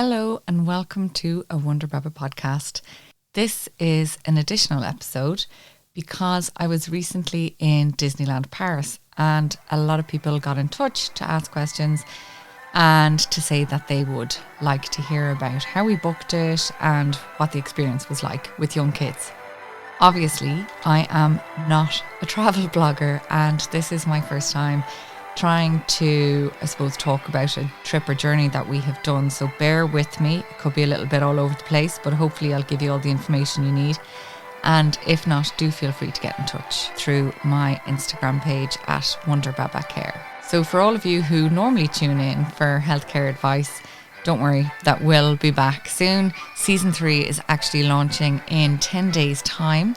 Hello and welcome to a Wonder Baba podcast. This is an additional episode because I was recently in Disneyland Paris and a lot of people got in touch to ask questions and to say that they would like to hear about how we booked it and what the experience was like with young kids. Obviously, I am not a travel blogger and this is my first time trying to, I suppose, talk about a trip or journey that we have done. So bear with me. It could be a little bit all over the place, but hopefully I'll give you all the information you need. And if not, do feel free to get in touch through my Instagram page at WonderBabaCare. So for all of you who normally tune in for healthcare advice, don't worry, that will be back soon. Season 3 is actually launching in 10 days' time.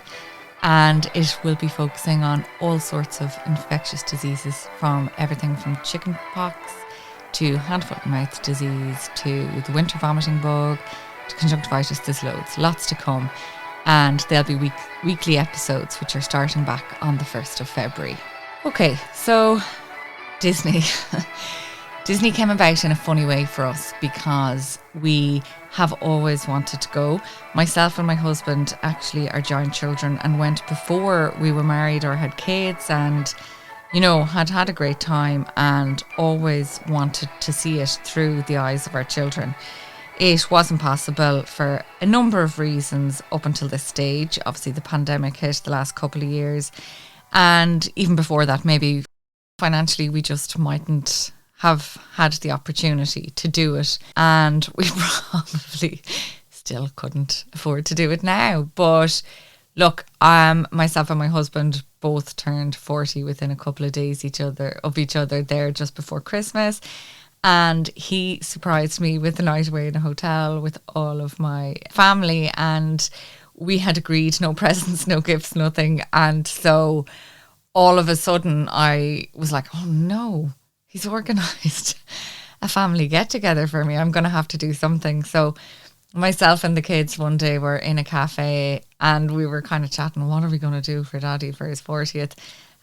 And it will be focusing on all sorts of infectious diseases, from everything from chicken pox to hand, foot and mouth disease to the winter vomiting bug to conjunctivitis. There's lots to come. And there'll be weekly episodes which are starting back on the 1st of February. Okay, so Disney. Disney came about in a funny way for us because we have always wanted to go. Myself and my husband actually are giant children and went before we were married or had kids, and had a great time and always wanted to see it through the eyes of our children. It wasn't possible for a number of reasons up until this stage. Obviously the pandemic hit the last couple of years, and even before that, maybe financially we just mightn't have had the opportunity to do it, and we probably still couldn't afford to do it now. But look, myself and my husband both turned 40 within a couple of days of each other there just before Christmas, and he surprised me with a night away in a hotel with all of my family, and we had agreed no presents, no gifts, nothing. And so all of a sudden I was like, oh no, he's organised a family get-together for me. I'm going to have to do something. So myself and the kids one day were in a cafe and we were kind of chatting, what are we going to do for Daddy for his 40th?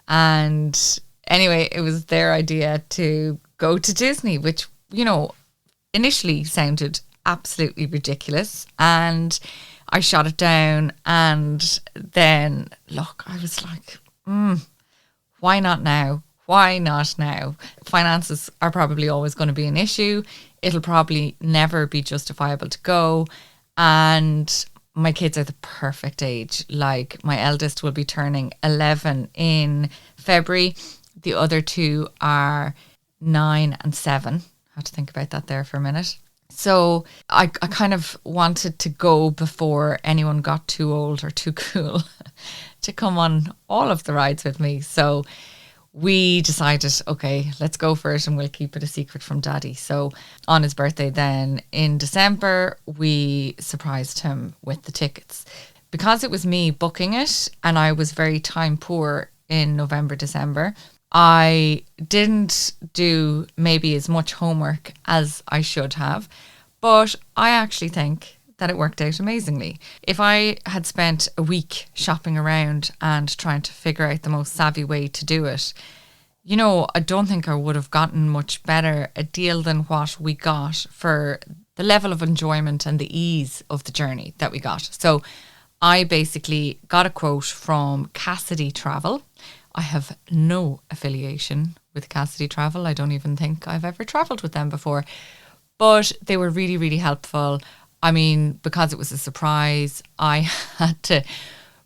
And anyway, it was their idea to go to Disney, which, initially sounded absolutely ridiculous. And I shot it down. And then, look, I was like, why not now? Why not now? Finances are probably always going to be an issue. It'll probably never be justifiable to go. And my kids are the perfect age. Like, my eldest will be turning 11 in February. The other two are 9 and 7. I have to think about that there for a minute. So I kind of wanted to go before anyone got too old or too cool to come on all of the rides with me. So we decided, okay, let's go for it and we'll keep it a secret from Daddy. So on his birthday then in December, we surprised him with the tickets. Because it was me booking it and I was very time poor in November, December, I didn't do maybe as much homework as I should have, but I actually think that it worked out amazingly. If I had spent a week shopping around and trying to figure out the most savvy way to do it, I don't think I would have gotten much better a deal than what we got for the level of enjoyment and the ease of the journey that we got. So I basically got a quote from Cassidy Travel. I have no affiliation with Cassidy Travel. I don't even think I've ever travelled with them before, but they were really, really helpful. I mean, because it was a surprise, I had to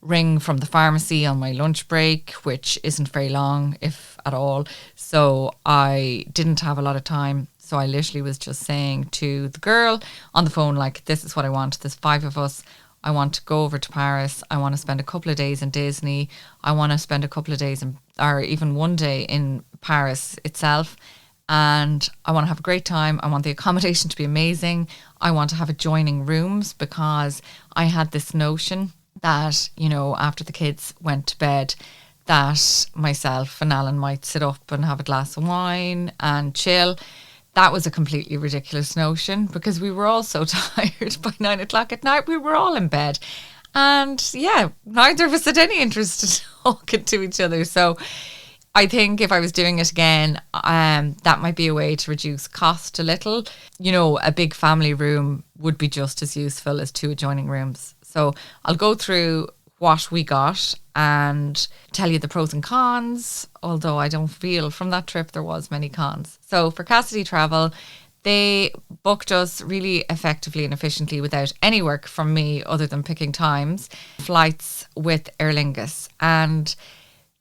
ring from the pharmacy on my lunch break, which isn't very long, if at all. So I didn't have a lot of time. So I literally was just saying to the girl on the phone, like, this is what I want. There's 5 of us. I want to go over to Paris. I want to spend a couple of days in Disney. I want to spend a couple of days or even one day in Paris itself. And I want to have a great time. I want the accommodation to be amazing. I want to have adjoining rooms because I had this notion that, after the kids went to bed, that myself and Alan might sit up and have a glass of wine and chill. That was a completely ridiculous notion because we were all so tired by 9 o'clock at night. We were all in bed. And yeah, neither of us had any interest in talking to each other. So I think if I was doing it again, that might be a way to reduce cost a little. A big family room would be just as useful as 2 adjoining rooms. So I'll go through what we got and tell you the pros and cons, although I don't feel from that trip there was many cons. So for Cassidy Travel, they booked us really effectively and efficiently without any work from me other than picking times, flights with Aer Lingus, and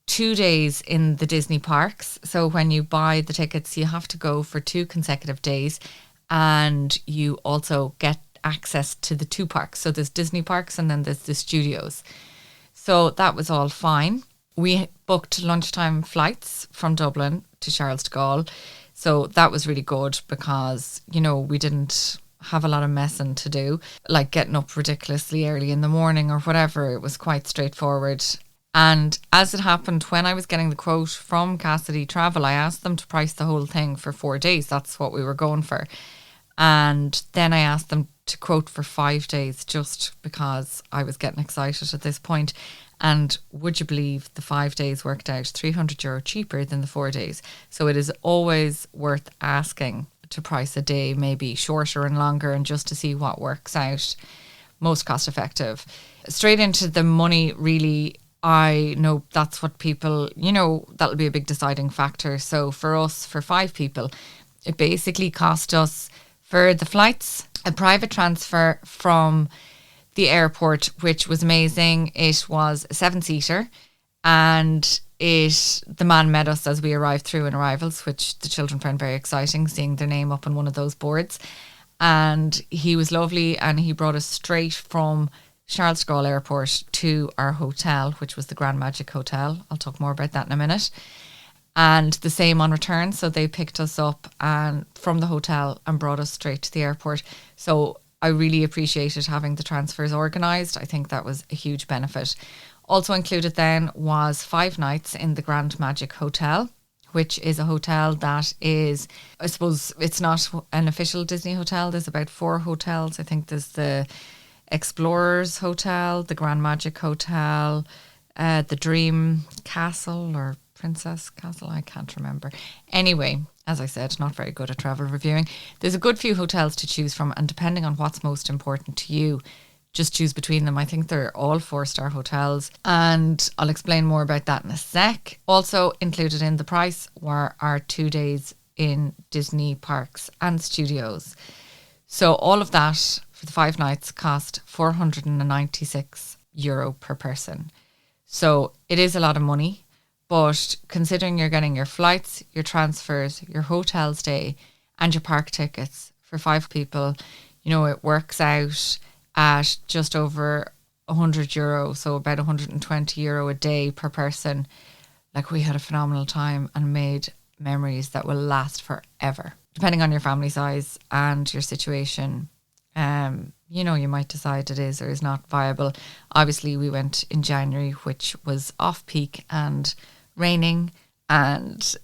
2 days in the Disney parks. So when you buy the tickets, you have to go for 2 consecutive days, and you also get access to the 2 parks. So there's Disney parks and then there's the studios. So that was all fine. We booked lunchtime flights from Dublin to Charles de Gaulle. So that was really good because, we didn't have a lot of messing to do, like getting up ridiculously early in the morning or whatever. It was quite straightforward. And as it happened, when I was getting the quote from Cassidy Travel, I asked them to price the whole thing for 4 days. That's what we were going for. And then I asked them to quote for 5 days just because I was getting excited at this point. And would you believe the 5 days worked out €300 cheaper than the 4 days? So it is always worth asking to price a day, maybe shorter and longer, and just to see what works out most cost effective. Straight into the money, really. I know that's what people, that'll be a big deciding factor. So for us, for 5 people, it basically cost us for the flights, a private transfer from the airport, which was amazing. It was a 7-seater, and the man met us as we arrived through in arrivals, which the children found very exciting, seeing their name up on one of those boards. And he was lovely, and he brought us straight from Charles de Gaulle Airport to our hotel, which was the Grand Magic Hotel. I'll talk more about that in a minute. And the same on return. So they picked us up and from the hotel and brought us straight to the airport. So I really appreciated having the transfers organised. I think that was a huge benefit. Also included then was 5 nights in the Grand Magic Hotel, which is a hotel that is, I suppose it's not an official Disney hotel. There's about 4 hotels. I think there's the Explorers Hotel, the Grand Magic Hotel, the Dream Castle or Princess Castle, I can't remember. Anyway, as I said, not very good at travel reviewing. There's a good few hotels to choose from, and depending on what's most important to you, just choose between them. I think they're all 4-star hotels, and I'll explain more about that in a sec. Also included in the price were our 2 days in Disney parks and studios. So all of that for the 5 nights cost €496 per person. So it is a lot of money, but considering you're getting your flights, your transfers, your hotel stay, and your park tickets for 5 people, it works out at just over €100, so about €120 a day per person. Like, we had a phenomenal time and made memories that will last forever. Depending on your family size and your situation, you might decide it is or is not viable. Obviously, we went in January, which was off-peak and raining, and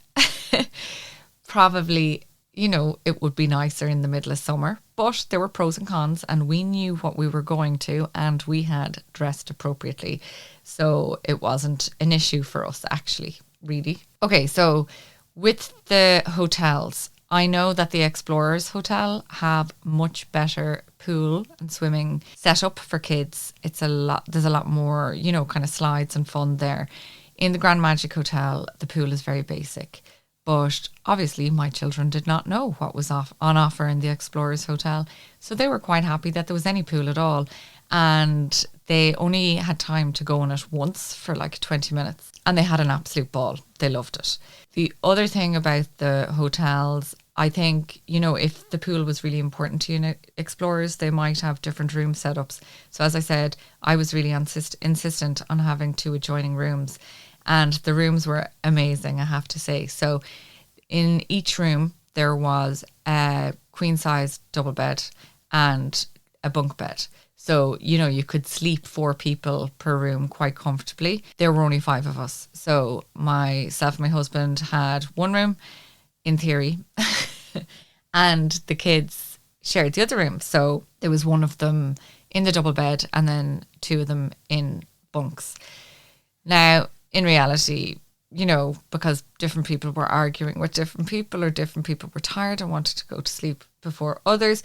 probably, it would be nicer in the middle of summer. But there were pros and cons, and we knew what we were going to, and we had dressed appropriately. So it wasn't an issue for us, actually, really. Okay, so with the hotels, I know that the Explorers Hotel have much better pool and swimming set up for kids. There's a lot more, kind of slides and fun there. In the Grand Magic Hotel, the pool is very basic. But obviously my children did not know what was on offer in the Explorers Hotel. So they were quite happy that there was any pool at all. And they only had time to go on it once for like 20 minutes. And they had an absolute ball. They loved it. The other thing about the hotels, I think, if the pool was really important to you, Explorers, they might have different room setups. So as I said, I was really insistent on having 2 adjoining rooms. And the rooms were amazing, I have to say. So in each room, there was a queen-size double bed and a bunk bed. So, you could sleep 4 people per room quite comfortably. There were only 5 of us. So myself and my husband had 1 room, in theory, and the kids shared the other room. So there was 1 of them in the double bed and then 2 of them in bunks. Now, in reality, because different people were arguing with different people, or different people were tired and wanted to go to sleep before others.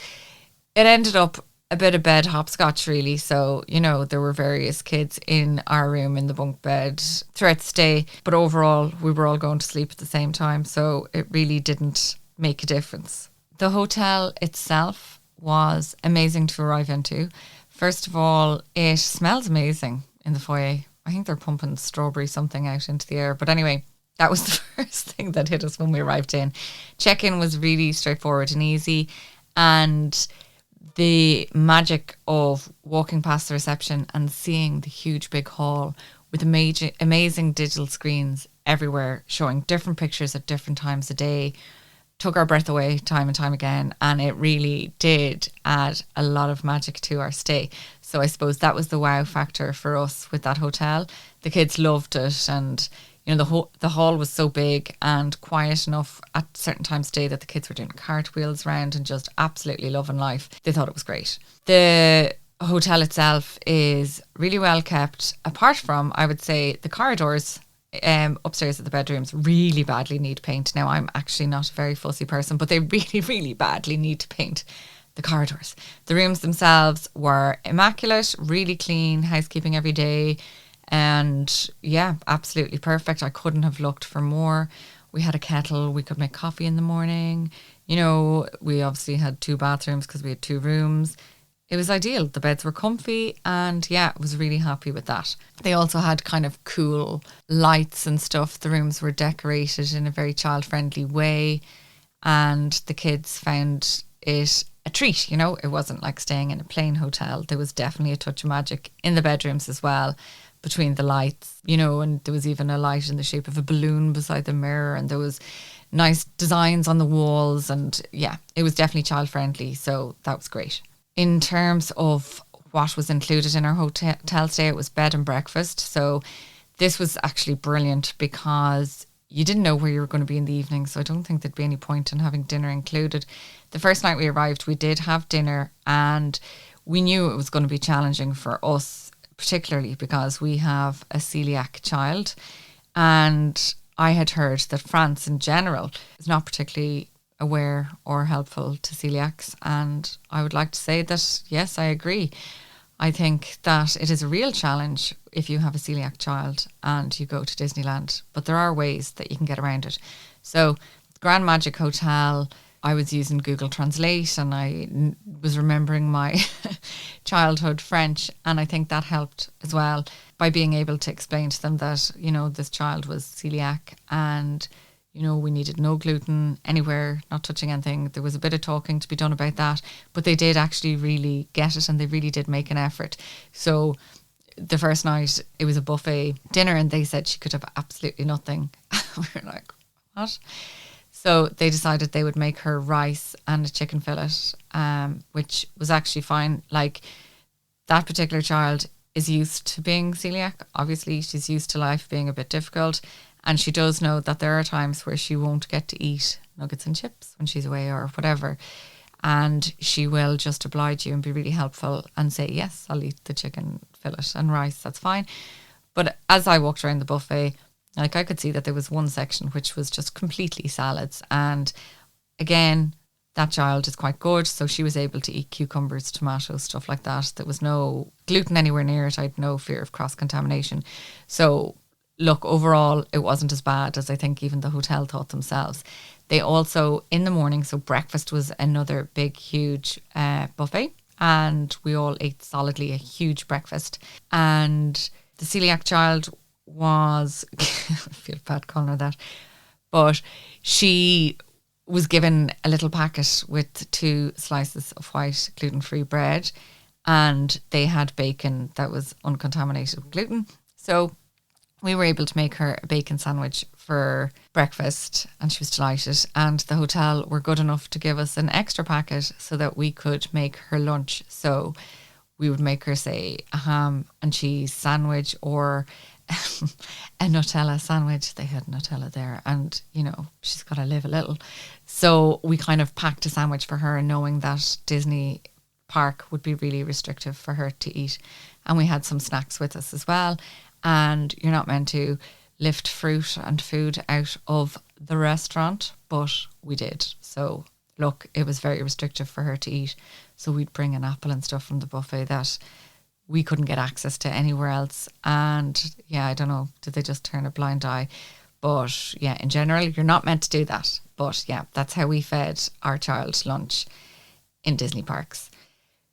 It ended up a bit of bed hopscotch, really. So, there were various kids in our room in the bunk bed throughout the stay, but overall we were all going to sleep at the same time. So it really didn't make a difference. The hotel itself was amazing to arrive into. First of all, it smells amazing in the foyer. I think they're pumping strawberry something out into the air. But anyway, that was the first thing that hit us when we arrived in. Check-in was really straightforward and easy. And the magic of walking past the reception and seeing the huge big hall with amazing digital screens everywhere showing different pictures at different times of day took our breath away time and time again, and it really did add a lot of magic to our stay. So I suppose that was the wow factor for us with that hotel. The kids loved it, and the hall was so big and quiet enough at certain times of day that the kids were doing cartwheels around and just absolutely loving life. They thought it was great. The hotel itself is really well kept, apart from, I would say, the corridors upstairs at the bedrooms really badly need paint. Now, I'm actually not a very fussy person, but they really, really badly need to paint the corridors. The rooms themselves were immaculate, really clean, housekeeping every day. And yeah, absolutely perfect. I couldn't have looked for more. We had a kettle. We could make coffee in the morning. We obviously had 2 bathrooms because we had 2 rooms. It was ideal. The beds were comfy, and yeah, I was really happy with that. They also had kind of cool lights and stuff. The rooms were decorated in a very child-friendly way, and the kids found it a treat. It wasn't like staying in a plain hotel. There was definitely a touch of magic in the bedrooms as well, between the lights, and there was even a light in the shape of a balloon beside the mirror, and there was nice designs on the walls, and yeah, it was definitely child-friendly, so that was great. In terms of what was included in our hotel stay, it was bed and breakfast. So this was actually brilliant because you didn't know where you were going to be in the evening. So I don't think there'd be any point in having dinner included. The first night we arrived, we did have dinner, and we knew it was going to be challenging for us, particularly because we have a celiac child. And I had heard that France in general is not particularly aware or helpful to celiacs, and I would like to say that yes, I agree. I think that it is a real challenge if you have a celiac child and you go to Disneyland, but there are ways that you can get around it. So Grand Magic Hotel, I was using Google Translate, and I was remembering my childhood French, and I think that helped as well by being able to explain to them that this child was celiac, and we needed no gluten anywhere, not touching anything. There was a bit of talking to be done about that, but they did actually really get it, and they really did make an effort. So the first night, it was a buffet dinner, and they said she could have absolutely nothing. We were like, what? So they decided they would make her rice and a chicken fillet, which was actually fine. Like, that particular child is used to being celiac. Obviously, she's used to life being a bit difficult. And she does know that there are times where she won't get to eat nuggets and chips when she's away or whatever. And she will just oblige you and be really helpful and say, yes, I'll eat the chicken fillet and rice, that's fine. But as I walked around the buffet, I could see that there was one section which was just completely salads. And again, that child is quite good. So she was able to eat cucumbers, tomatoes, stuff like that. There was no gluten anywhere near it. I had no fear of cross-contamination. So look, overall, it wasn't as bad as I think even the hotel thought themselves. They also, in the morning, so breakfast was another big, huge buffet, and we all ate solidly a huge breakfast. And the celiac child was, I feel bad calling her that, but she was given a little packet with 2 slices of white gluten-free bread, and they had bacon that was uncontaminated with gluten. So we were able to make her a bacon sandwich for breakfast, and she was delighted. And the hotel were good enough to give us an extra packet so that we could make her lunch. So we would make her, say, a ham and cheese sandwich or a Nutella sandwich. They had Nutella there, and she's got to live a little. So we kind of packed a sandwich for her, knowing that Disney Park would be really restrictive for her to eat. And we had some snacks with us as well. And you're not meant to, lift fruit and food out of the restaurant, but we did. So look, it was very restrictive for her to eat. So we'd bring an apple and stuff from the buffet that we couldn't get access to anywhere else. And yeah, I don't know, did they just turn a blind eye? But yeah, in general, you're not meant to do that. But yeah, that's how we fed our child lunch in Disney parks.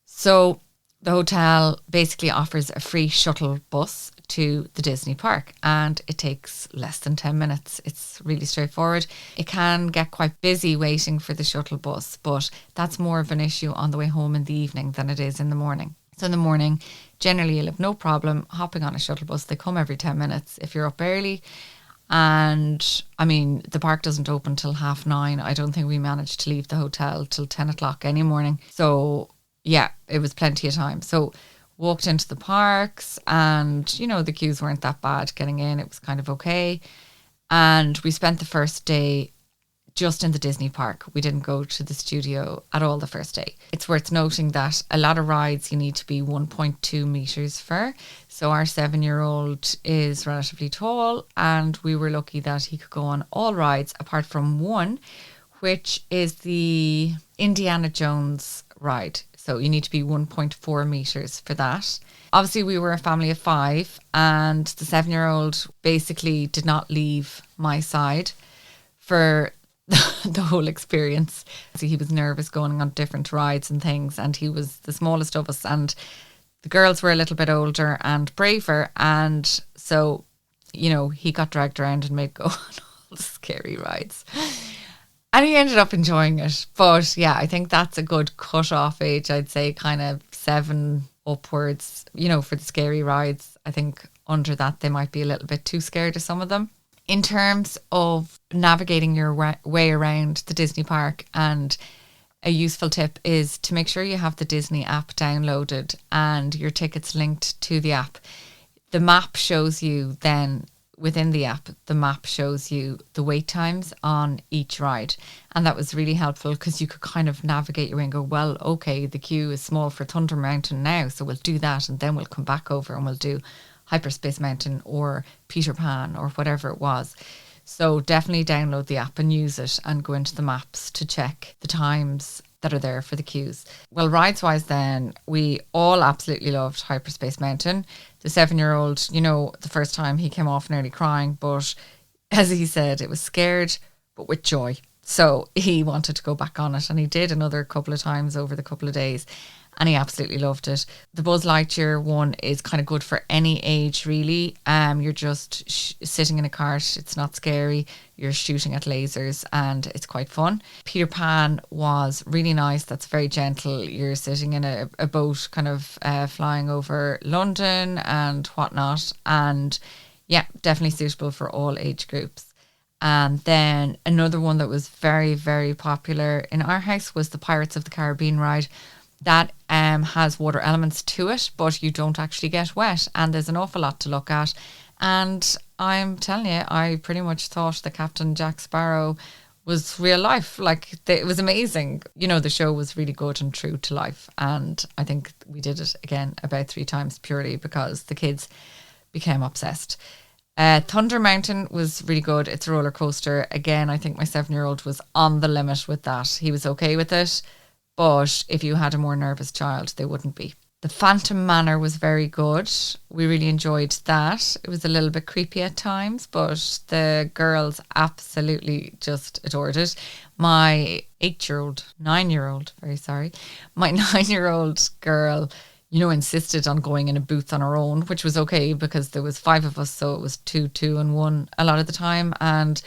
So the hotel basically offers a free shuttle bus to the Disney park, and it takes less than 10 minutes. It's really straightforward. It can get quite busy waiting for the shuttle bus, but that's more of an issue on the way home in the evening than it is in the morning. So in the morning, generally you'll have no problem hopping on a shuttle bus. They come every 10 minutes if you're up early. And I mean, the park doesn't open till 9:30. I don't think we managed to leave the hotel till 10 o'clock any morning. So yeah, it was plenty of time. So walked into the parks, and you know, the queues weren't that bad getting in. It was kind of okay. And we spent the first day just in the Disney park. We didn't go to the studio at all the first day. It's worth noting that a lot of rides you need to be 1.2 meters for. So our 7-year-old is relatively tall, and we were lucky that he could go on all rides apart from one, which is the Indiana Jones ride. So you need to be 1.4 meters for that. Obviously, we were a family of 5, and the 7-year-old basically did not leave my side for the whole experience. So he was nervous going on different rides and things, and he was the smallest of us, and the girls were a little bit older and braver, and so, you know, he got dragged around and made go on all the scary rides. And he ended up enjoying it. But yeah, I think that's a good cut-off age. I'd say kind of 7 upwards, you know, for the scary rides. I think under that, they might be a little bit too scared of some of them. In terms of navigating your way around the Disney park, and a useful tip is to make sure you have the Disney app downloaded and your tickets linked to the app. The map shows you then, within the app, the map shows you the wait times on each ride. And that was really helpful because you could kind of navigate your way and go, well, okay, the queue is small for Thunder Mountain now, so we'll do that, and then we'll come back over and we'll do Hyperspace Mountain or Peter Pan or whatever it was. So definitely download the app and use it, and go into the maps to check the times that are there for the queues. Well, rides wise then, we all absolutely loved Hyperspace Mountain. The 7-year-old, you know, the first time he came off nearly crying, but as he said, it was scared but with joy. So he wanted to go back on it, and he did another couple of times over the couple of days, and he absolutely loved it. The Buzz Lightyear one is kind of good for any age, really. You're just sitting in a cart. It's not scary. You're shooting at lasers, and it's quite fun. Peter Pan was really nice. That's very gentle. You're sitting in a boat kind of flying over London and whatnot. And yeah, definitely suitable for all age groups. And then another one that was very, very popular in our house was the Pirates of the Caribbean ride. That has water elements to it, but you don't actually get wet, and there's an awful lot to look at. And I'm telling you, I pretty much thought that Captain Jack Sparrow was real life. Like, it was amazing. You know, the show was really good and true to life, and I think we did it again about 3 times purely because the kids became obsessed. Thunder Mountain was really good. It's a roller coaster. Again, I think my 7-year-old was on the limit with that. He was okay with it, but if you had a more nervous child, they wouldn't be. The Phantom Manor was very good. We really enjoyed that. It was a little bit creepy at times, but the girls absolutely just adored it. My 9-year-old girl, you know, insisted on going in a booth on her own, which was okay because there was 5 of us, so it was 2, and 1 a lot of the time. And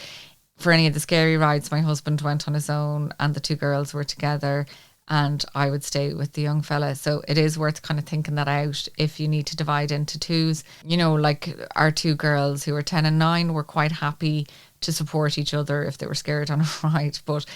for any of the scary rides, my husband went on his own, and the 2 girls were together, and I would stay with the young fella. So it is worth kind of thinking that out if you need to divide into 2s. You know, like our 2 girls who are 10 and 9 were quite happy to support each other if they were scared on a ride. But,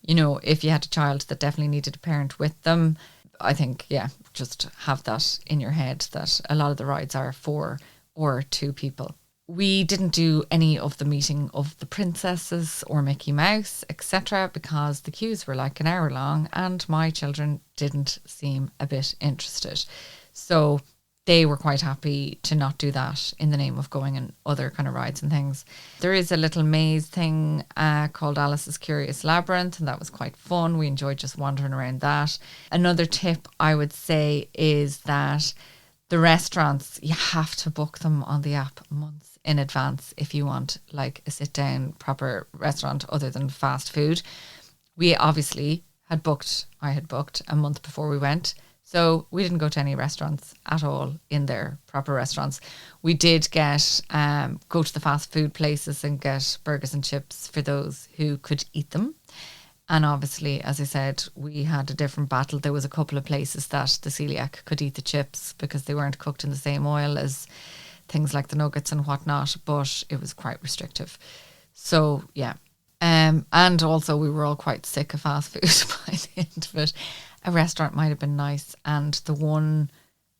you know, if you had a child that definitely needed a parent with them, I think, yeah, just have that in your head that a lot of the rides are 4 or 2 people. We didn't do any of the meeting of the princesses or Mickey Mouse, etc., because the queues were like an hour long and my children didn't seem a bit interested. So they were quite happy to not do that in the name of going in other kind of rides and things. There is a little maze thing called Alice's Curious Labyrinth, and that was quite fun. We enjoyed just wandering around that. Another tip I would say is that the restaurants, you have to book them on the app months in advance if you want like a sit down proper restaurant other than fast food. I had booked a month before we went. So we didn't go to any restaurants at all in there, proper restaurants. We did get go to the fast food places and get burgers and chips for those who could eat them. And obviously, as I said, we had a different battle. There was a couple of places that the coeliac could eat the chips because they weren't cooked in the same oil as things like the nuggets and whatnot, but it was quite restrictive. So, yeah. And also we were all quite sick of fast food by the end of it. A restaurant might have been nice, and the one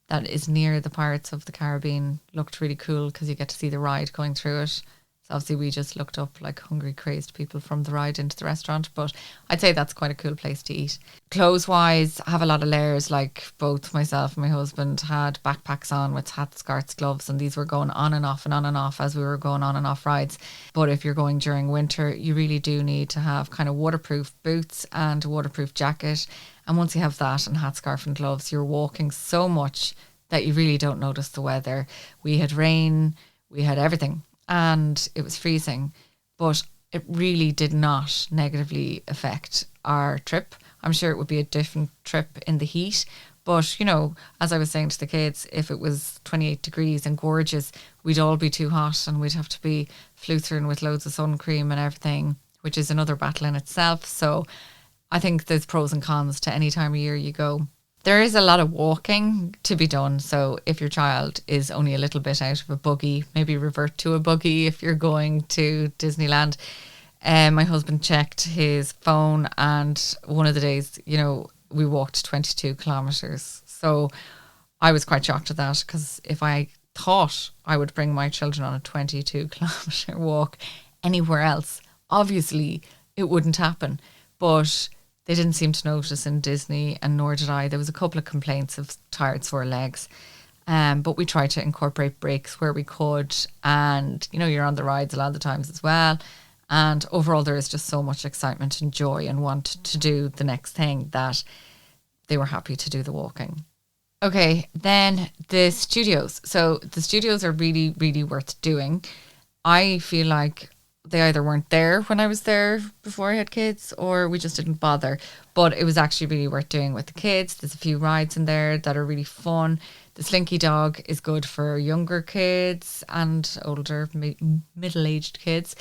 that is near the Pirates of the Caribbean looked really cool because you get to see the ride going through it. So obviously we just looked up like hungry, crazed people from the ride into the restaurant, but I'd say that's quite a cool place to eat. Clothes-wise, I have a lot of layers, like both myself and my husband had backpacks on with hats, scarves, gloves, and these were going on and off and on and off as we were going on and off rides. But if you're going during winter, you really do need to have kind of waterproof boots and a waterproof jacket. And once you have that and hat, scarf and gloves, you're walking so much that you really don't notice the weather. We had rain, we had everything, and it was freezing, but it really did not negatively affect our trip. I'm sure it would be a different trip in the heat, but, you know, as I was saying to the kids, if it was 28 degrees and gorgeous, we'd all be too hot and we'd have to be flew through with loads of sun cream and everything, which is another battle in itself. So I think there's pros and cons to any time of year you go. There is a lot of walking to be done. So if your child is only a little bit out of a buggy, maybe revert to a buggy if you're going to Disneyland. My husband checked his phone, and one of the days, you know, we walked 22 kilometres. So I was quite shocked at that, because if I thought I would bring my children on a 22 kilometre walk anywhere else, obviously it wouldn't happen. But they didn't seem to notice in Disney, and nor did I. There was a couple of complaints of tired, sore legs. But we tried to incorporate breaks where we could. And, you know, you're on the rides a lot of the times as well. And overall, there is just so much excitement and joy and want to do the next thing that they were happy to do the walking. Okay, then the studios. So the studios are really, really worth doing. I feel like they either weren't there when I was there before I had kids, or we just didn't bother. But it was actually really worth doing with the kids. There's a few rides in there that are really fun. The Slinky Dog is good for younger kids and older, middle-aged kids.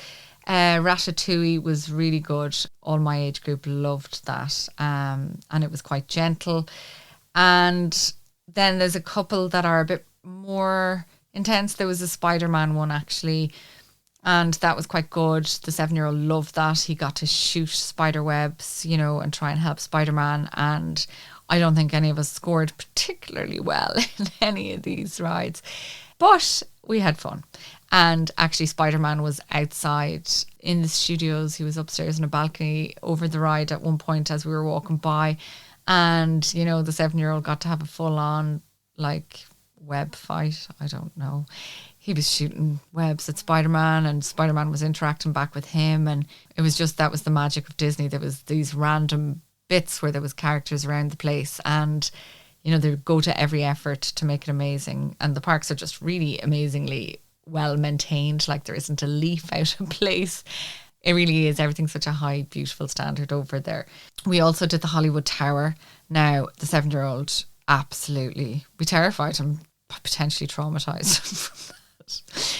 Ratatouille was really good. All my age group loved that. And it was quite gentle. And then there's a couple that are a bit more intense. There was a Spider-Man one, actually, and that was quite good. The 7-year-old loved that. He got to shoot spider webs, you know, and try and help Spider-Man. And I don't think any of us scored particularly well in any of these rides, but we had fun. And actually, Spider-Man was outside in the studios. He was upstairs in a balcony over the ride at one point as we were walking by. And, you know, the 7-year-old got to have a full-on, like, web fight. I don't know. He was shooting webs at Spider-Man, and Spider-Man was interacting back with him. And it was just, that was the magic of Disney. There was these random bits where there was characters around the place, and, you know, they would go to every effort to make it amazing. And the parks are just really amazingly well maintained. Like, there isn't a leaf out of place. It really is. Everything's such a high, beautiful standard over there. We also did the Hollywood Tower. Now, the 7-year-old absolutely, we terrified him, potentially traumatized him from that.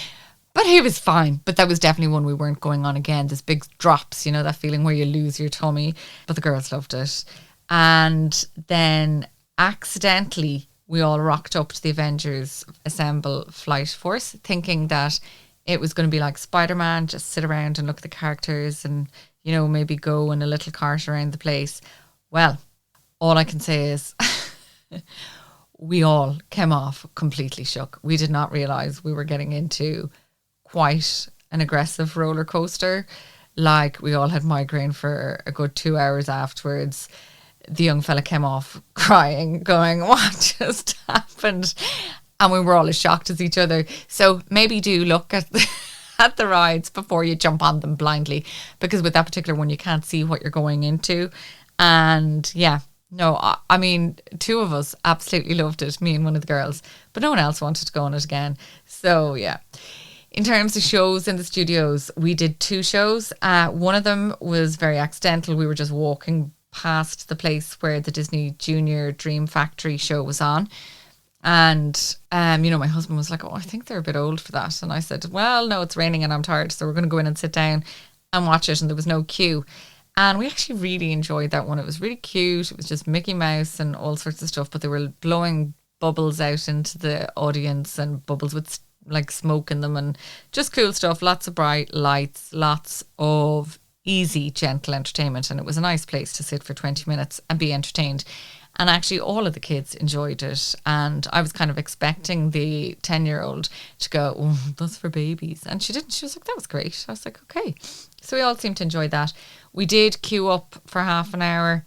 But he was fine. But that was definitely one we weren't going on again. There's big drops, you know, that feeling where you lose your tummy. But the girls loved it. And then accidentally, we all rocked up to the Avengers Assemble flight force, thinking that it was going to be like Spider-Man, just sit around and look at the characters and, you know, maybe go in a little cart around the place. Well, all I can say is we all came off completely shook. We did not realise we were getting into quite an aggressive roller coaster. Like, we all had migraine for a good 2 hours afterwards. The young fella came off crying, going, what just happened? And we were all as shocked as each other. So maybe do look at at the rides before you jump on them blindly, because with that particular one, you can't see what you're going into. And yeah, no, I mean, two of us absolutely loved it, me and one of the girls, but no one else wanted to go on it again. So yeah. In terms of shows in the studios, we did 2 shows. One of them was very accidental. We were just walking past the place where the Disney Junior Dream Factory show was on. And, my husband was like, oh, I think they're a bit old for that. And I said, well, no, it's raining and I'm tired. So we're going to go in and sit down and watch it. And there was no queue. And we actually really enjoyed that one. It was really cute. It was just Mickey Mouse and all sorts of stuff. But they were blowing bubbles out into the audience, and bubbles with like smoke in them, and just cool stuff. Lots of bright lights, lots of easy, gentle entertainment. And it was a nice place to sit for 20 minutes and be entertained. And actually all of the kids enjoyed it. And I was kind of expecting the 10-year-old to go, oh, that's for babies. And she didn't. She was like, that was great. I was like, okay. So we all seemed to enjoy that. We did queue up for half an hour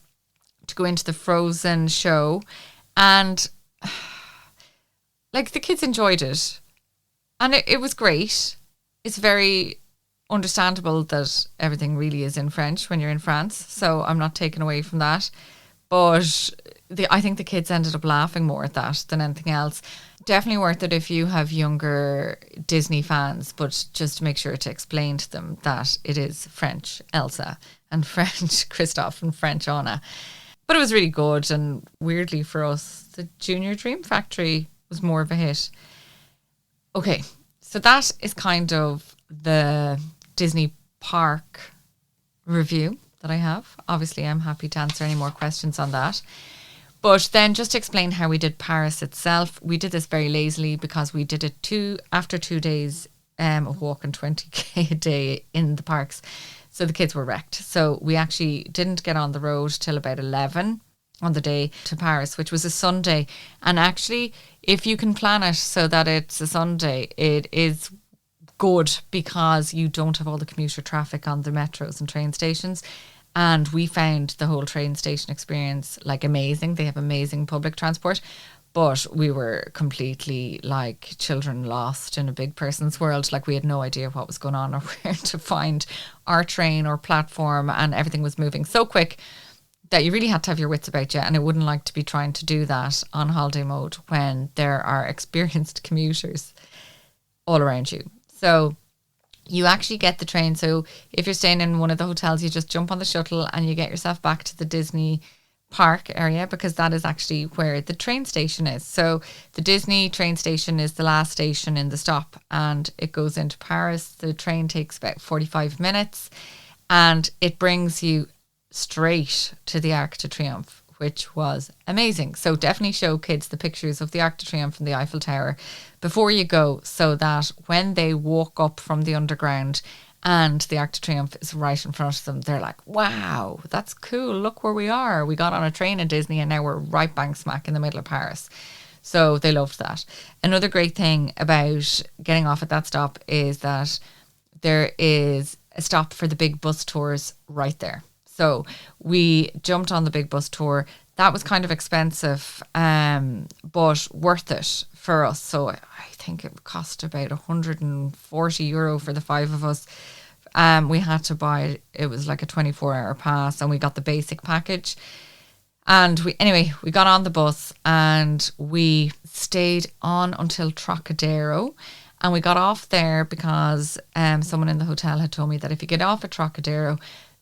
to go into the Frozen show. And like, the kids enjoyed it. And it was great. It's very understandable that everything really is in French when you're in France. So I'm not taken away from that. But I think the kids ended up laughing more at that than anything else. Definitely worth it if you have younger Disney fans, but just make sure to explain to them that it is French Elsa and French Kristoff and French Anna. But it was really good. And weirdly for us, the Junior Dream Factory was more of a hit. Okay, so that is kind of the Disney park review that I have. Obviously, I'm happy to answer any more questions on that. But then just to explain how we did Paris itself, we did this very lazily because we did it after 2 days of walking 20k a day in the parks. So the kids were wrecked. So we actually didn't get on the road till about 11 on the day to Paris, which was a Sunday. And actually, if you can plan it so that it's a Sunday, it is good because you don't have all the commuter traffic on the metros and train stations. And we found the whole train station experience like amazing. They have amazing public transport, but we were completely like children lost in a big person's world. Like we had no idea what was going on or where to find our train or platform, and everything was moving so quick that you really had to have your wits about you. And I wouldn't like to be trying to do that on holiday mode when there are experienced commuters all around you. So you actually get the train. So if you're staying in one of the hotels, you just jump on the shuttle and you get yourself back to the Disney park area, because that is actually where the train station is. So the Disney train station is the last station in the stop, and it goes into Paris. The train takes about 45 minutes and it brings you straight to the Arc de Triomphe, which was amazing. So definitely show kids the pictures of the Arc de Triomphe and the Eiffel Tower before you go, so that when they walk up from the underground and the Arc de Triomphe is right in front of them, they're like, wow, that's cool. Look where we are. We got on a train in Disney and now we're right bang smack in the middle of Paris. So they loved that. Another great thing about getting off at that stop is that there is a stop for the big bus tours right there. So we jumped on the big bus tour. That was kind of expensive, but worth it for us. So I think it cost about €140 for the 5 of us. We had to buy, it was like a 24-hour pass, and we got the basic package. And we got on the bus and we stayed on until Trocadero. And we got off there because someone in the hotel had told me that if you get off at Trocadero,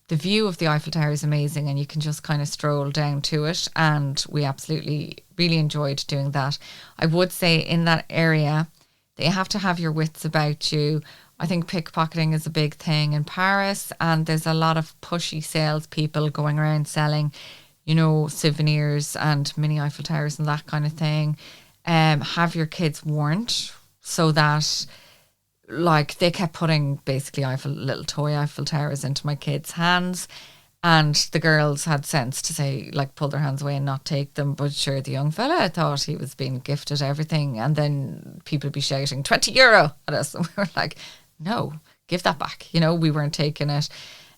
the view of the Eiffel Tower is amazing and you can just kind of stroll down to it. And we absolutely really enjoyed doing that. I would say in that area, they have to have your wits about you. I think pickpocketing is a big thing in Paris, and there's a lot of pushy salespeople going around selling, souvenirs and mini Eiffel Towers and that kind of thing. Have your kids warned so that, like, they kept putting basically little toy Eiffel Towers into my kids' hands, and the girls had sense to say, like, pull their hands away and not take them. But sure, the young fella thought he was being gifted everything, and then people would be shouting €20 at us, and we were like, no, give that back. We weren't taking it.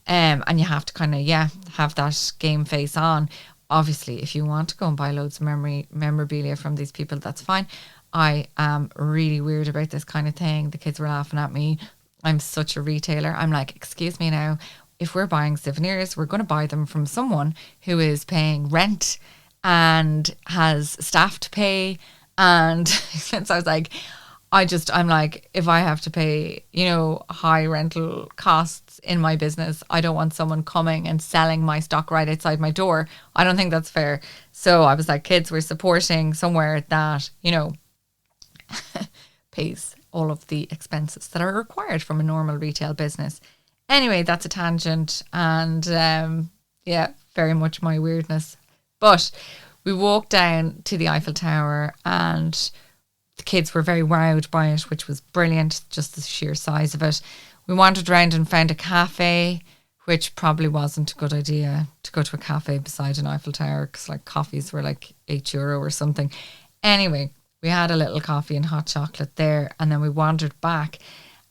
And you have to kind of, have that game face on. obviously, if you want to go and buy loads of memorabilia from these people, that's fine. I am really weird about this kind of thing. The kids were laughing at me. I'm such a retailer. I'm like, excuse me now, if we're buying souvenirs, we're going to buy them from someone who is paying rent and has staff to pay. And since I was like, I'm like, if I have to pay, high rental costs in my business, I don't want someone coming and selling my stock right outside my door. I don't think that's fair. So I was like, kids, we're supporting somewhere that, pays all of the expenses that are required from a normal retail business. Anyway, that's a tangent. And very much my weirdness. But we walked down to the Eiffel Tower and the kids were very wowed by it, which was brilliant, just the sheer size of it. We wandered around and found a cafe, which probably wasn't a good idea to go to a cafe beside an Eiffel Tower because like coffees were like €8 or something. Anyway, we had a little coffee and hot chocolate there, and then we wandered back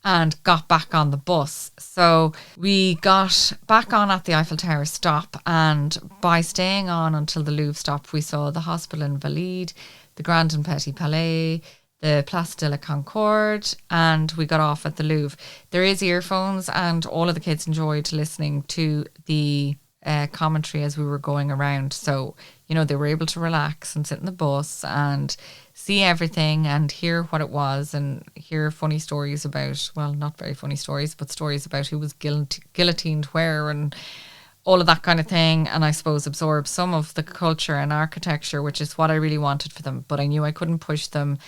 and got back on the bus. So we got back on at the Eiffel Tower stop, and by staying on until the Louvre stop, we saw the Hospital Invalides, the Grand and Petit Palais, the Place de la Concorde, and we got off at the Louvre. There is earphones, and all of the kids enjoyed listening to the commentary as we were going around. So, they were able to relax and sit in the bus and see everything and hear what it was and hear funny stories about, well, not very funny stories, but stories about who was guillotined where and all of that kind of thing. And I suppose absorb some of the culture and architecture, which is what I really wanted for them. But I knew I couldn't push them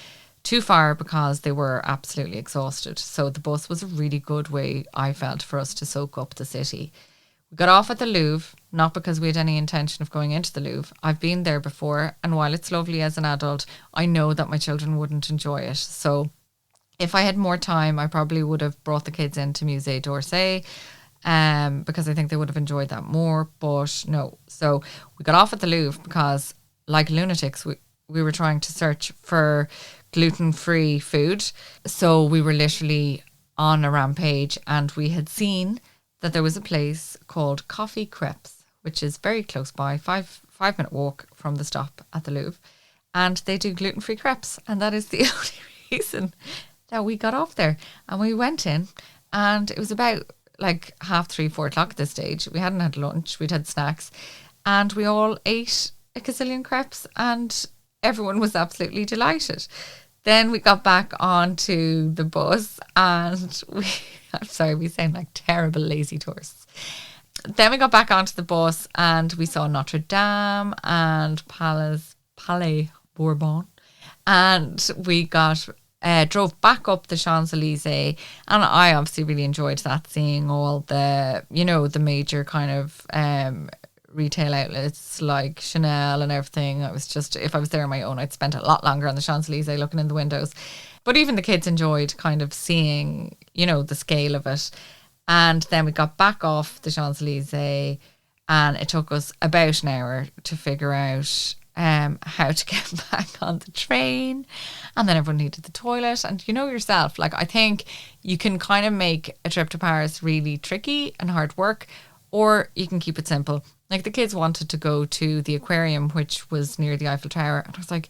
too far because they were absolutely exhausted. So the bus was a really good way, I felt, for us to soak up the city. We got off at the Louvre, not because we had any intention of going into the Louvre. I've been there before, and while it's lovely as an adult, I know that my children wouldn't enjoy it. So if I had more time, I probably would have brought the kids into Musée d'Orsay, because I think they would have enjoyed that more, but no. So we got off at the Louvre because, like lunatics, we were trying to search for gluten-free food. So we were literally on a rampage, and we had seen that there was a place called Coffee Crepes, which is very close by, 5-minute walk from the stop at the Louvre. And they do gluten-free crepes. And that is the only reason that we got off there. And we went in, and it was about like 3:30, 4 o'clock at this stage. We hadn't had lunch, we'd had snacks, and we all ate a gazillion crepes, and everyone was absolutely delighted. Then we got back onto the bus, and I'm sorry, we sound like terrible lazy tourists. Then we got back onto the bus, and we saw Notre Dame and Palais Bourbon, and we drove back up the Champs-Élysées, and I obviously really enjoyed that, seeing all the, the major kind of retail outlets like Chanel and everything. I was just, if I was there on my own, I'd spent a lot longer on the Champs-Élysées looking in the windows. But even the kids enjoyed kind of seeing, the scale of it. And then we got back off the Champs-Élysées, and it took us about an hour to figure out how to get back on the train. And then everyone needed the toilet. And yourself, like, I think you can kind of make a trip to Paris really tricky and hard work, or you can keep it simple. Like, the kids wanted to go to the aquarium, which was near the Eiffel Tower. And I was like,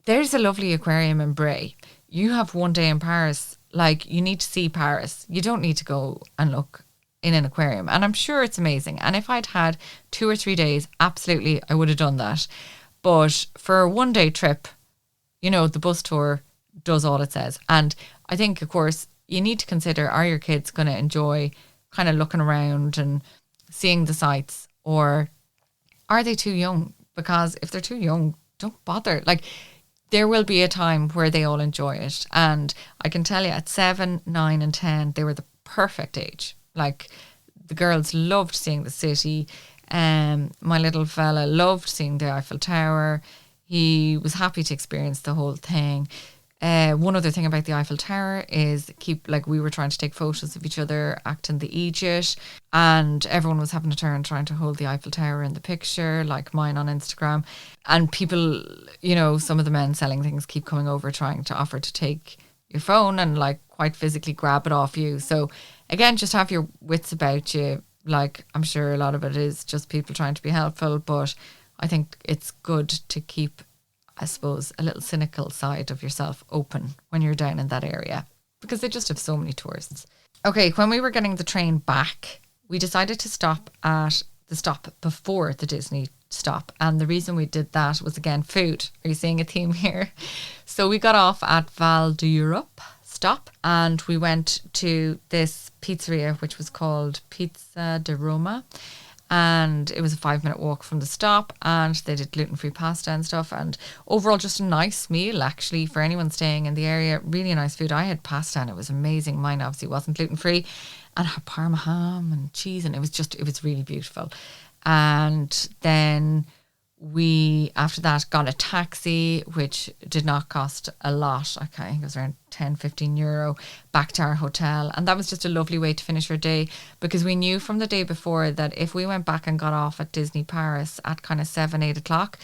there's a lovely aquarium in Bray. You have one day in Paris. Like, you need to see Paris. You don't need to go and look in an aquarium. And I'm sure it's amazing. And if I'd had 2 or 3 days, absolutely, I would have done that. But for a one-day trip, the bus tour does all it says. And I think, of course, you need to consider, are your kids going to enjoy kind of looking around and seeing the sights? Or are they too young? Because if they're too young, don't bother. Like, there will be a time where they all enjoy it. And I can tell you, at 7, 9 and 10, they were the perfect age. Like, the girls loved seeing the city. My little fella loved seeing the Eiffel Tower. He was happy to experience the whole thing. One other thing about the Eiffel Tower is we were trying to take photos of each other acting the Aegis, and everyone was having a turn trying to hold the Eiffel Tower in the picture, like mine on Instagram. And people, some of the men selling things keep coming over trying to offer to take your phone and like quite physically grab it off you. So again, just have your wits about you. Like, I'm sure a lot of it is just people trying to be helpful, but I think it's good to keep, I suppose, a little cynical side of yourself open when you're down in that area, because they just have so many tourists. Okay, when we were getting the train back, we decided to stop at the stop before the Disney stop. And the reason we did that was, again, food. Are you seeing a theme here? So we got off at Val d'Europe stop and we went to this pizzeria, which was called Pizza di Roma. And it was a 5-minute walk from the stop, and they did gluten-free pasta and stuff, and overall just a nice meal actually for anyone staying in the area. Really nice food. I had pasta and it was amazing. Mine obviously wasn't gluten-free, and had parma ham and cheese, and it was really beautiful. And then we, after that, got a taxi, which did not cost a lot. Okay, I think it was around 10-15 euro, back to our hotel. And that was just a lovely way to finish our day, because we knew from the day before that if we went back and got off at Disney Paris at kind of 7-8 o'clock,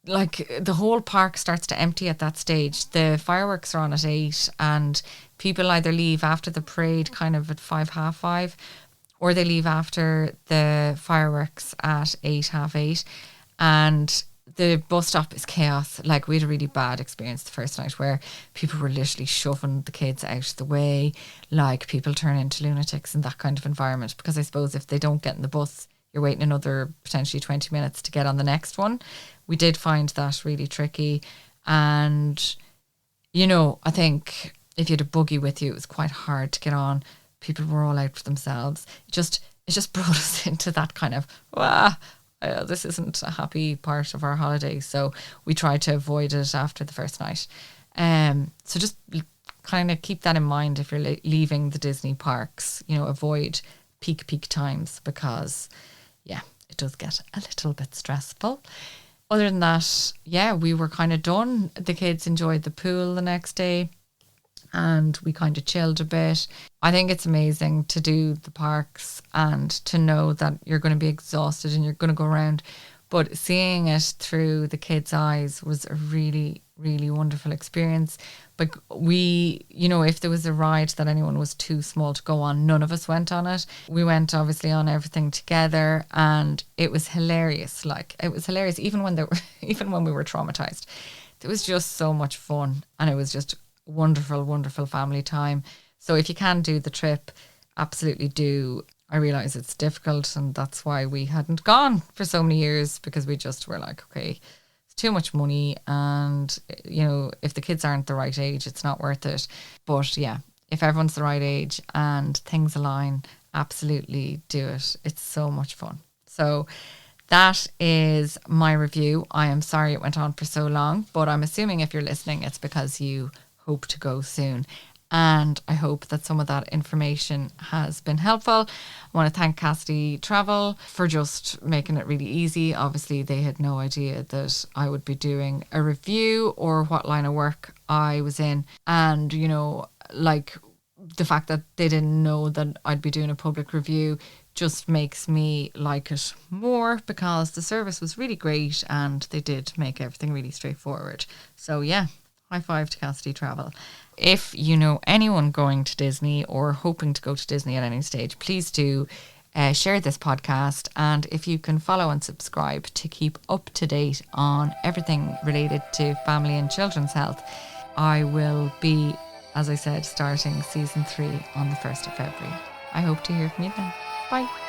the whole park starts to empty at that stage. The fireworks are on at 8, and people either leave after the parade kind of at 5, half 5, or they leave after the fireworks at 8, half 8. And the bus stop is chaos. Like, we had a really bad experience the first night where people were literally shoving the kids out of the way. Like, people turn into lunatics in that kind of environment, because I suppose if they don't get in the bus, you're waiting another potentially 20 minutes to get on the next one. We did find that really tricky. And, you know, I think if you had a buggy with you, it was quite hard to get on. People were all out for themselves. It just brought us into that kind of, this isn't a happy part of our holiday. So we tried to avoid it after the first night. So just kind of keep that in mind if you're leaving the Disney parks. You know, avoid peak times, because, yeah, it does get a little bit stressful. Other than that, yeah, we were kind of done. The kids enjoyed the pool the next day, and we kind of chilled a bit. I think it's amazing to do the parks and to know that you're going to be exhausted and you're going to go around, but seeing it through the kids' eyes was a really, really wonderful experience. But we, you know, if there was a ride that anyone was too small to go on, none of us went on it. We went obviously on everything together, and it was hilarious. Like, it was hilarious even when we were traumatized. It was just so much fun, and it was just wonderful family time. So if you can do the trip, absolutely do. I realise it's difficult, and that's why we hadn't gone for so many years, because we just were like, okay, it's too much money, and, you know, if the kids aren't the right age, it's not worth it. But yeah, if everyone's the right age and things align, absolutely do it. It's so much fun. So that is my review. I am sorry it went on for so long, but I'm assuming if you're listening, it's because you hope to go soon. And I hope that some of that information has been helpful. I want to thank Cassidy Travel for just making it really easy. Obviously, they had no idea that I would be doing a review or what line of work I was in. And, you know, like, the fact that they didn't know that I'd be doing a public review just makes me like it more, because the service was really great and they did make everything really straightforward. So yeah, high five to Cassidy Travel. If you know anyone going to Disney or hoping to go to Disney at any stage, please do share this podcast. And if you can follow and subscribe to keep up to date on everything related to family and children's health, I will be, as I said, starting season 3 on the 1st of February. I hope to hear from you then. Bye.